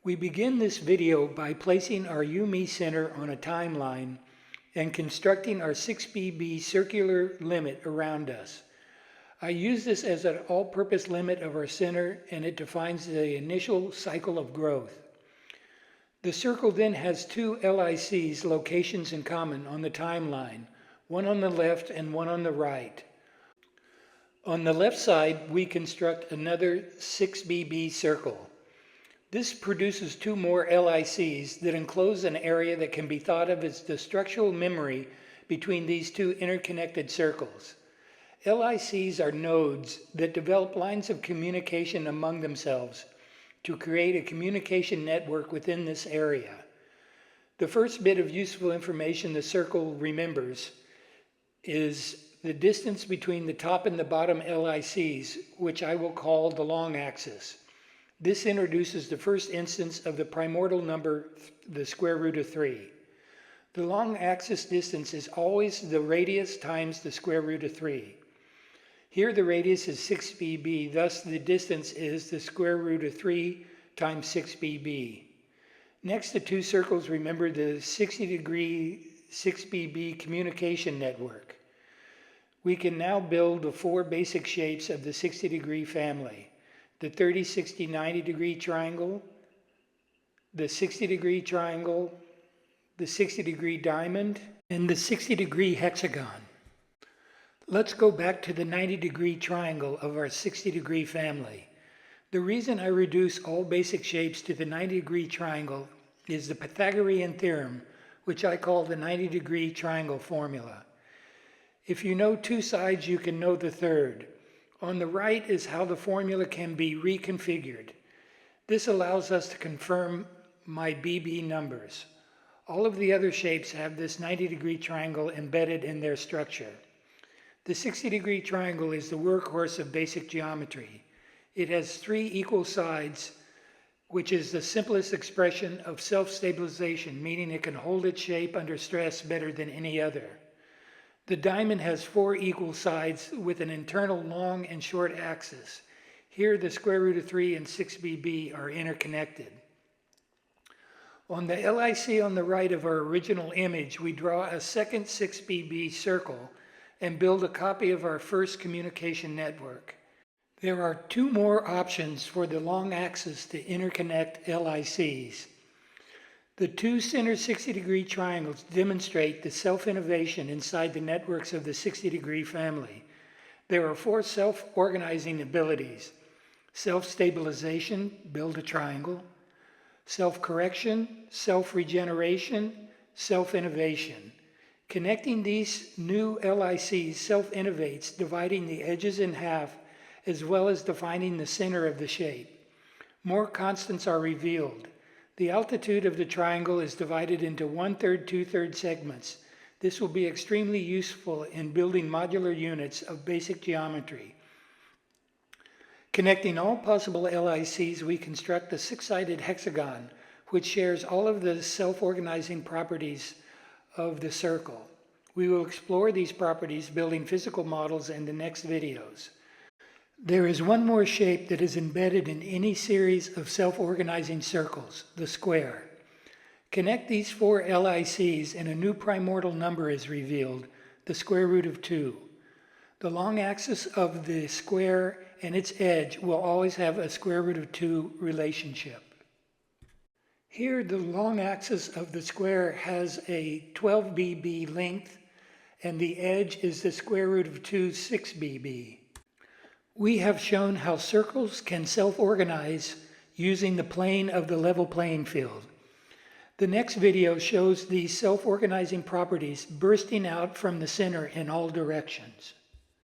We begin this video by placing our U-Me center on a timeline and constructing our 6BB circular limit around us. I use this as an all-purpose limit of our center, and it defines the initial cycle of growth. The circle then has two LICs, locations in common, on the timeline, one on the left and one on the right. On the left side, we construct another 6BB circle. This produces two more LICs that enclose an area that can be thought of as the structural memory between these two interconnected circles. LICs are nodes that develop lines of communication among themselves to create a communication network within this area. The first bit of useful information the circle remembers is the distance between the top and the bottom LICs, which I will call the long axis. This introduces the first instance of the primordial number, the square root of 3. The long axis distance is always the radius times the square root of 3. Here the radius is 6BB, thus the distance is the square root of 3 times 6BB. Next, the two circles remember the 60-degree 6BB communication network. We can now build the four basic shapes of the 60-degree family: the 30, 60, 90-degree triangle, the 60-degree triangle, the 60-degree diamond, and the 60-degree hexagon. Let's go back to the 90-degree triangle of our 60-degree family. The reason I reduce all basic shapes to the 90-degree triangle is the Pythagorean theorem, which I call the 90-degree triangle formula. If you know two sides, you can know the third. On the right is how the formula can be reconfigured. This allows us to confirm my BB numbers. All of the other shapes have this 90-degree triangle embedded in their structure. The 60-degree triangle is the workhorse of basic geometry. It has three equal sides, which is the simplest expression of self-stabilization, meaning it can hold its shape under stress better than any other. The diamond has four equal sides with an internal long and short axis. Here the square root of 3 and 6BB are interconnected. On the LIC on the right of our original image, we draw a second 6BB circle and build a copy of our first communication network. There are two more options for the long axis to interconnect LICs. The two center 60-degree triangles demonstrate the self-innovation inside the networks of the 60-degree family. There are four self-organizing abilities: self-stabilization, build a triangle; self-correction, self-regeneration; self-innovation. Connecting these new LICs self-innovates, dividing the edges in half, as well as defining the center of the shape. More constants are revealed. The altitude of the triangle is divided into 1/3, 2/3 segments. This will be extremely useful in building modular units of basic geometry. Connecting all possible LICs, we construct the six-sided hexagon, which shares all of the self-organizing properties of the circle. We will explore these properties building physical models in the next videos. There is one more shape that is embedded in any series of self-organizing circles, the square. Connect these four LICs and a new primordial number is revealed, the square root of 2. The long axis of the square and its edge will always have a square root of 2 relationship. Here, the long axis of the square has a 12BB length, and the edge is the square root of 2, 6BB. We have shown how circles can self-organize using the plane of the level playing field. The next video shows these self-organizing properties bursting out from the center in all directions.